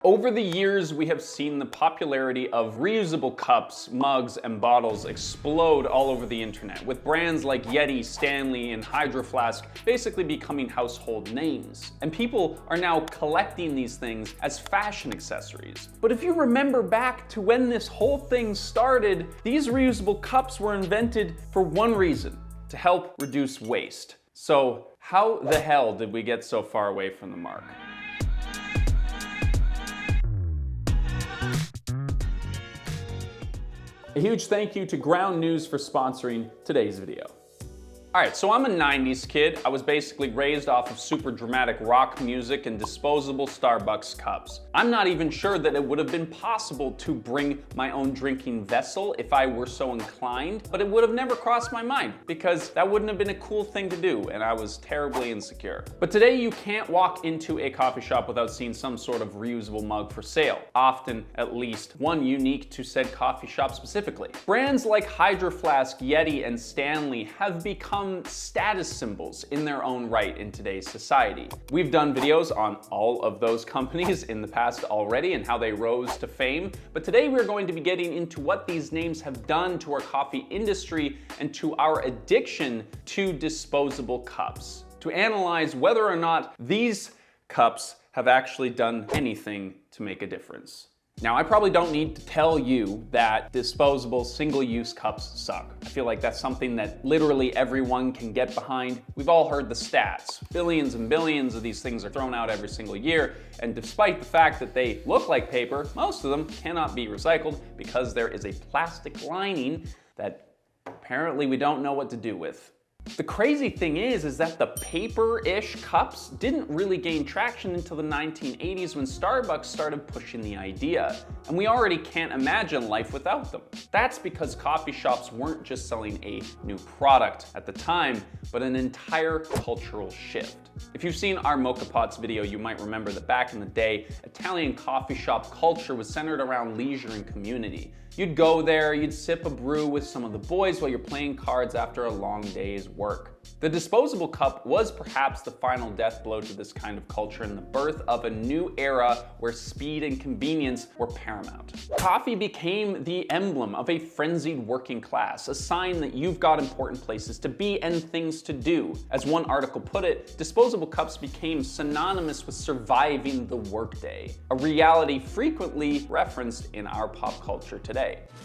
Over the years, we have seen the popularity of reusable cups, mugs, and bottles explode all over the internet, with brands like Yeti, Stanley, and Hydro Flask basically becoming household names. And people are now collecting these things as fashion accessories. But if you remember back to when this whole thing started, these reusable cups were invented for one reason: to help reduce waste. So how the hell did we get so far away from the mark? A huge thank you to Ground News for sponsoring today's video. Alright, so I'm a 90s kid. I was basically raised off of super dramatic rock music and disposable Starbucks cups. I'm not even sure that it would have been possible to bring my own drinking vessel if I were so inclined, but it would have never crossed my mind because that wouldn't have been a cool thing to do, and I was terribly insecure. But today you can't walk into a coffee shop without seeing some sort of reusable mug for sale, often at least one unique to said coffee shop specifically. Brands like Hydro Flask, Yeti, and Stanley have become status symbols in their own right in today's society. We've done videos on all of those companies in the past already and how they rose to fame, but today we're going to be getting into what these names have done to our coffee industry and to our addiction to disposable cups, to analyze whether or not these cups have actually done anything to make a difference. Now, I probably don't need to tell you that disposable single-use cups suck. I feel like that's something that literally everyone can get behind. We've all heard the stats. Billions and billions of these things are thrown out every single year, and despite the fact that they look like paper, most of them cannot be recycled because there is a plastic lining that apparently we don't know what to do with. The crazy thing is that the paper-ish cups didn't really gain traction until the 1980s when Starbucks started pushing the idea, and we already can't imagine life without them. That's because coffee shops weren't just selling a new product at the time, but an entire cultural shift. If you've seen our Mocha Pots video, you might remember that back in the day, Italian coffee shop culture was centered around leisure and community. You'd go there, you'd sip a brew with some of the boys while you're playing cards after a long day's work. The disposable cup was perhaps the final death blow to this kind of culture and the birth of a new era where speed and convenience were paramount. Coffee became the emblem of a frenzied working class, a sign that you've got important places to be and things to do. As one article put it, disposable cups became synonymous with surviving the workday, a reality frequently referenced in our pop culture today.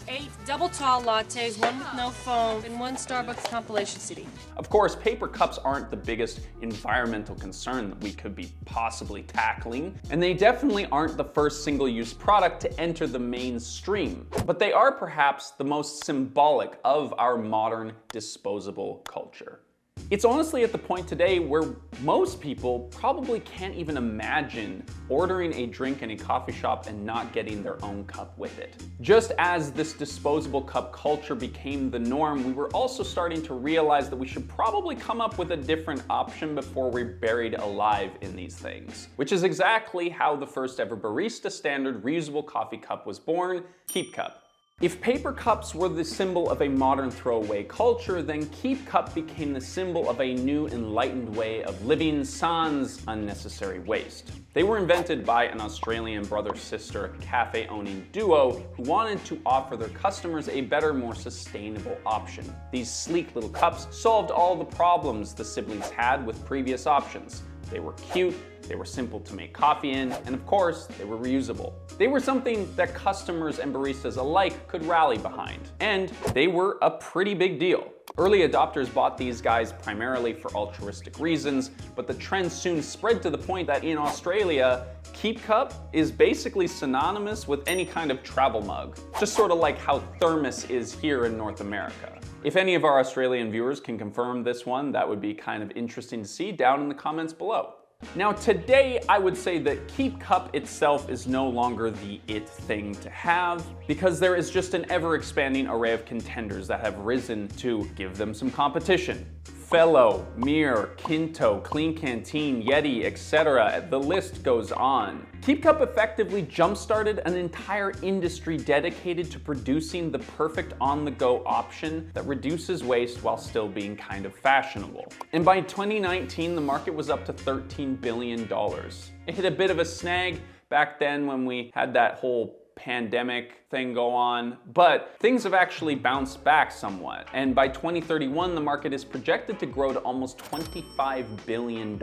8 double tall lattes, 1 with no foam, and 1 Starbucks compilation CD. Of course, paper cups aren't the biggest environmental concern that we could be possibly tackling, and they definitely aren't the first single-use product to enter the mainstream, but they are perhaps the most symbolic of our modern disposable culture. It's honestly at the point today where most people probably can't even imagine ordering a drink in a coffee shop and not getting their own cup with it. Just as this disposable cup culture became the norm, we were also starting to realize that we should probably come up with a different option before we're buried alive in these things. Which is exactly how the first ever barista standard reusable coffee cup was born, Keep Cup. If paper cups were the symbol of a modern throwaway culture, then Keep Cup became the symbol of a new enlightened way of living sans unnecessary waste. They were invented by an Australian brother-sister cafe-owning duo who wanted to offer their customers a better, more sustainable option. These sleek little cups solved all the problems the siblings had with previous options. They were cute, they were simple to make coffee in, and of course, they were reusable. They were something that customers and baristas alike could rally behind, and they were a pretty big deal. Early adopters bought these guys primarily for altruistic reasons, but the trend soon spread to the point that in Australia, Keep Cup is basically synonymous with any kind of travel mug, just sort of like how thermos is here in North America. If any of our Australian viewers can confirm this one, that would be kind of interesting to see down in the comments below. Now today, I would say that Keep Cup itself is no longer the it thing to have, because there is just an ever-expanding array of contenders that have risen to give them some competition. Fellow, Mirror, Kinto, Clean Canteen, Yeti, etc. The list goes on. Keep Cup effectively jump-started an entire industry dedicated to producing the perfect on-the-go option that reduces waste while still being kind of fashionable. And by 2019, the market was up to $13 billion. It hit a bit of a snag back then when we had that whole pandemic thing go on, but things have actually bounced back somewhat. And by 2031, the market is projected to grow to almost $25 billion.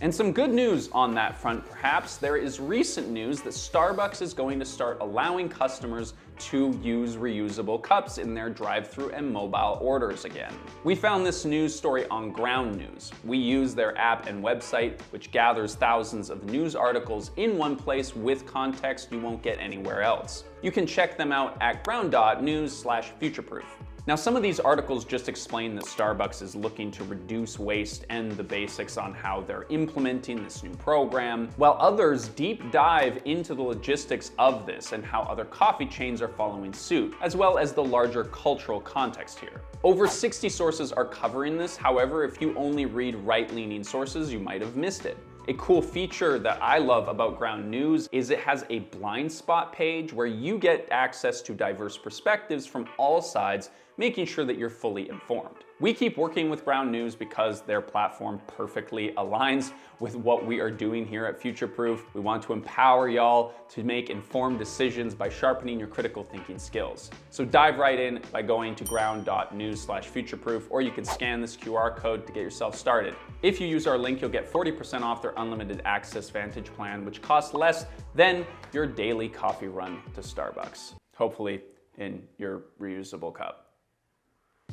And some good news on that front, perhaps. There is recent news that Starbucks is going to start allowing customers to use reusable cups in their drive-thru and mobile orders again. We found this news story on Ground News. We use their app and website, which gathers thousands of news articles in one place with context you won't get anywhere else. You can check them out at ground.news/futureproof. Now, some of these articles just explain that Starbucks is looking to reduce waste and the basics on how they're implementing this new program, while others deep dive into the logistics of this and how other coffee chains are following suit, as well as the larger cultural context here. Over 60 sources are covering this. However, if you only read right-leaning sources, you might have missed it. A cool feature that I love about Ground News is it has a blind spot page where you get access to diverse perspectives from all sides, making sure that you're fully informed. We keep working with Ground News because their platform perfectly aligns with what we are doing here at Futureproof. We want to empower y'all to make informed decisions by sharpening your critical thinking skills. So dive right in by going to ground.news/futureproof, or you can scan this QR code to get yourself started. If you use our link, you'll get 40% off their unlimited access Vantage plan, which costs less than your daily coffee run to Starbucks. Hopefully in your reusable cup.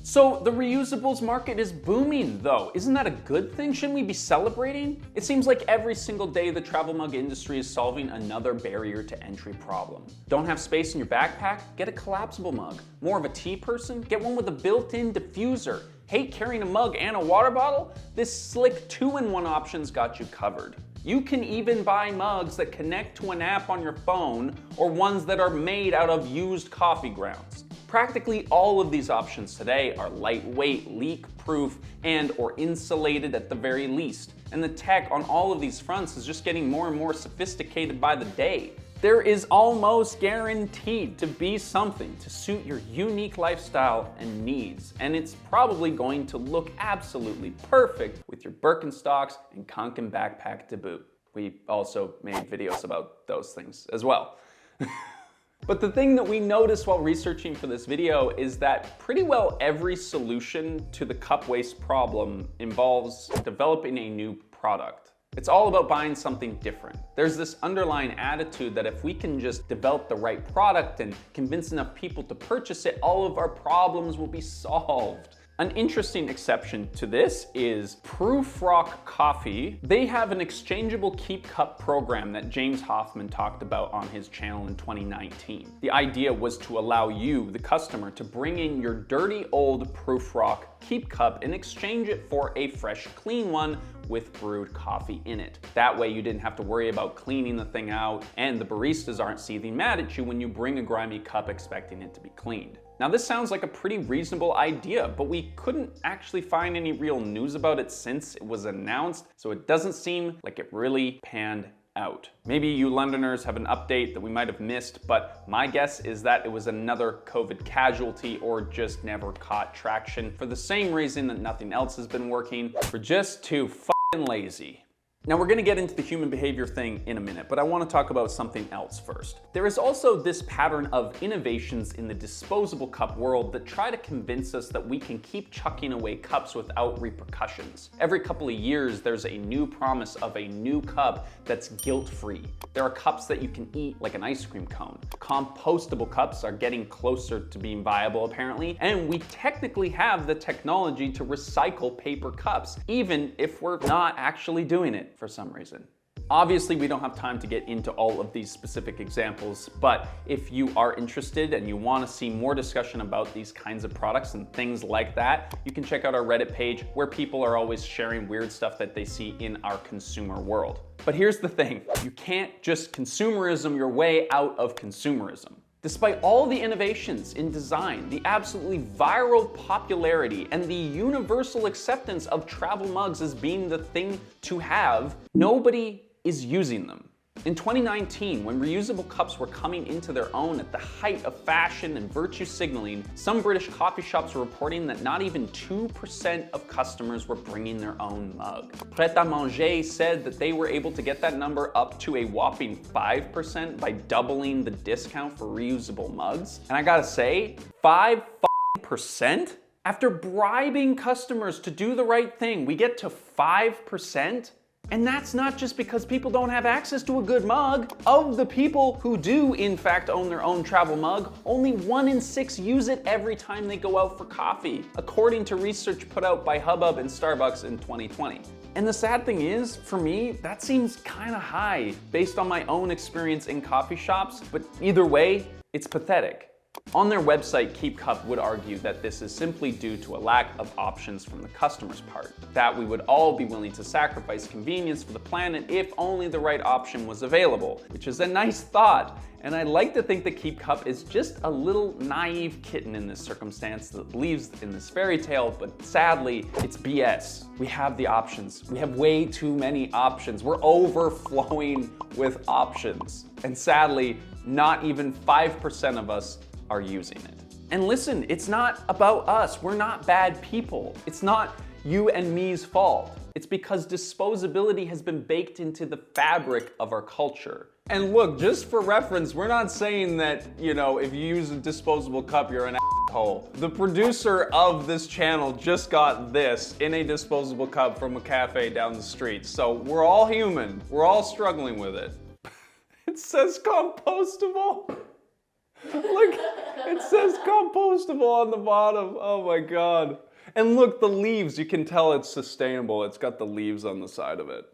So the reusables market is booming though. Isn't that a good thing? Shouldn't we be celebrating? It seems like every single day the travel mug industry is solving another barrier to entry problem. Don't have space in your backpack? Get a collapsible mug. More of a tea person? Get one with a built-in diffuser. Hate carrying a mug and a water bottle? This slick 2-in-1 option's got you covered. You can even buy mugs that connect to an app on your phone or ones that are made out of used coffee grounds. Practically all of these options today are lightweight, leak-proof, and/or insulated at the very least. And the tech on all of these fronts is just getting more and more sophisticated by the day. There is almost guaranteed to be something to suit your unique lifestyle and needs, and it's probably going to look absolutely perfect with your Birkenstocks and Kanken backpack to boot. We also made videos about those things as well. But the thing that we noticed while researching for this video is that pretty well every solution to the cup waste problem involves developing a new product. It's all about buying something different. There's this underlying attitude that if we can just develop the right product and convince enough people to purchase it, all of our problems will be solved. An interesting exception to this is Prufrock Coffee. They have an exchangeable keep cup program that James Hoffman talked about on his channel in 2019. The idea was to allow you, the customer, to bring in your dirty old Prufrock keep cup and exchange it for a fresh, clean one with brewed coffee in it. That way you didn't have to worry about cleaning the thing out, and the baristas aren't seething mad at you when you bring a grimy cup expecting it to be cleaned. Now this sounds like a pretty reasonable idea, but we couldn't actually find any real news about it since it was announced, so it doesn't seem like it really panned out. Maybe you Londoners have an update that we might have missed, but my guess is that it was another COVID casualty or just never caught traction for the same reason that nothing else has been working. We're just too fucking lazy. Now we're gonna get into the human behavior thing in a minute, but I wanna talk about something else first. There is also this pattern of innovations in the disposable cup world that try to convince us that we can keep chucking away cups without repercussions. Every couple of years, there's a new promise of a new cup that's guilt-free. There are cups that you can eat like an ice cream cone. Compostable cups are getting closer to being viable apparently, and we technically have the technology to recycle paper cups, even if we're not actually doing it for some reason. Obviously, we don't have time to get into all of these specific examples, but if you are interested and you want to see more discussion about these kinds of products and things like that, you can check out our Reddit page where people are always sharing weird stuff that they see in our consumer world. But here's the thing, you can't just consumerism your way out of consumerism. Despite all the innovations in design, the absolutely viral popularity, and the universal acceptance of travel mugs as being the thing to have, nobody is using them. In 2019, when reusable cups were coming into their own at the height of fashion and virtue signaling, some British coffee shops were reporting that not even 2% of customers were bringing their own mug. Pret a Manger said that they were able to get that number up to a whopping 5% by doubling the discount for reusable mugs. And I gotta say, 5%? After bribing customers to do the right thing, we get to 5%? And that's not just because people don't have access to a good mug. Of the people who do, in fact, own their own travel mug, only 1 in 6 use it every time they go out for coffee, according to research put out by Hubbub and Starbucks in 2020. And the sad thing is, for me, that seems kind of high based on my own experience in coffee shops, but either way, it's pathetic. On their website, Keep Cup would argue that this is simply due to a lack of options from the customer's part, that we would all be willing to sacrifice convenience for the planet if only the right option was available, which is a nice thought. And I like to think that Keep Cup is just a little naive kitten in this circumstance that believes in this fairy tale, but sadly, it's BS. We have the options. We have way too many options. We're overflowing with options. And sadly, not even 5% of us are using it. And listen, it's not about us. We're not bad people. It's not you and me's fault. It's because disposability has been baked into the fabric of our culture. And look, just for reference, we're not saying that, if you use a disposable cup, you're an asshole. The producer of this channel just got this in a disposable cup from a cafe down the street. So we're all human. We're all struggling with it. It says compostable. Look, it says compostable on the bottom. Oh my God. And look, the leaves, you can tell it's sustainable. It's got the leaves on the side of it.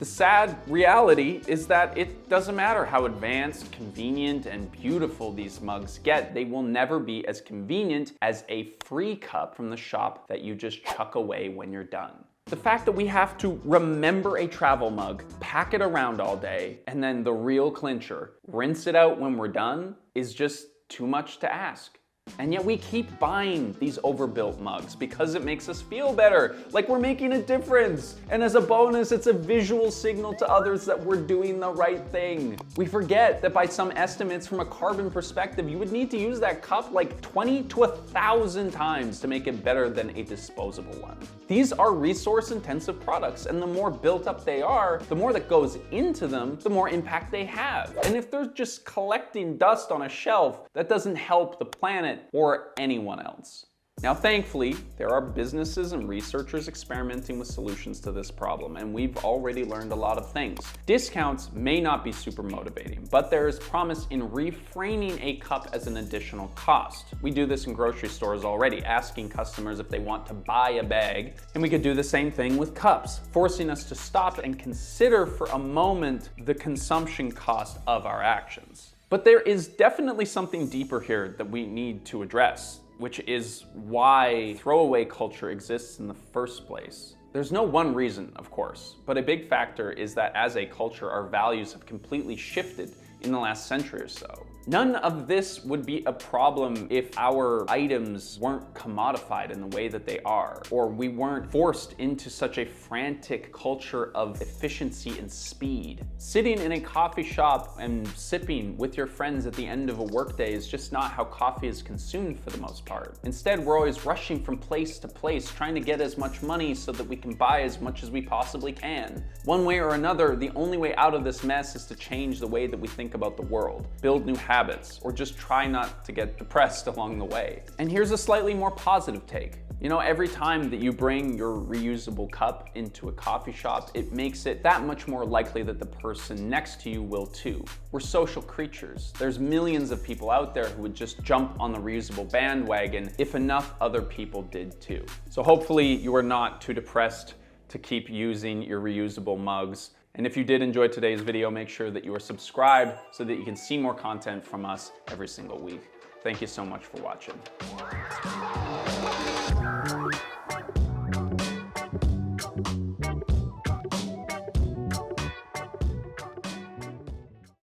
The sad reality is that it doesn't matter how advanced, convenient, and beautiful these mugs get, they will never be as convenient as a free cup from the shop that you just chuck away when you're done. The fact that we have to remember a travel mug, pack it around all day, and then the real clincher, rinse it out when we're done, is just too much to ask. And yet we keep buying these overbuilt mugs because it makes us feel better, like we're making a difference. And as a bonus, it's a visual signal to others that we're doing the right thing. We forget that by some estimates from a carbon perspective, you would need to use that cup like 20 to 1,000 times to make it better than a disposable one. These are resource-intensive products, and the more built up they are, the more that goes into them, the more impact they have. And if they're just collecting dust on a shelf, that doesn't help the planet or anyone else. Now, thankfully, there are businesses and researchers experimenting with solutions to this problem, and we've already learned a lot of things. Discounts may not be super motivating, but there is promise in refraining a cup as an additional cost. We do this in grocery stores already, asking customers if they want to buy a bag, and we could do the same thing with cups, forcing us to stop and consider for a moment the consumption cost of our actions. But there is definitely something deeper here that we need to address, which is why throwaway culture exists in the first place. There's no one reason, of course, but a big factor is that as a culture, our values have completely shifted in the last century or so. None of this would be a problem if our items weren't commodified in the way that they are, or we weren't forced into such a frantic culture of efficiency and speed. Sitting in a coffee shop and sipping with your friends at the end of a workday is just not how coffee is consumed for the most part. Instead, we're always rushing from place to place, trying to get as much money so that we can buy as much as we possibly can. One way or another, the only way out of this mess is to change the way that we think about the world, build new habits, or just try not to get depressed along the way. And here's a slightly more positive take. Every time that you bring your reusable cup into a coffee shop, it makes it that much more likely that the person next to you will too. We're social creatures. There's millions of people out there who would just jump on the reusable bandwagon if enough other people did too. So hopefully you are not too depressed to keep using your reusable mugs. And if you did enjoy today's video, make sure that you are subscribed so that you can see more content from us every single week. Thank you so much for watching.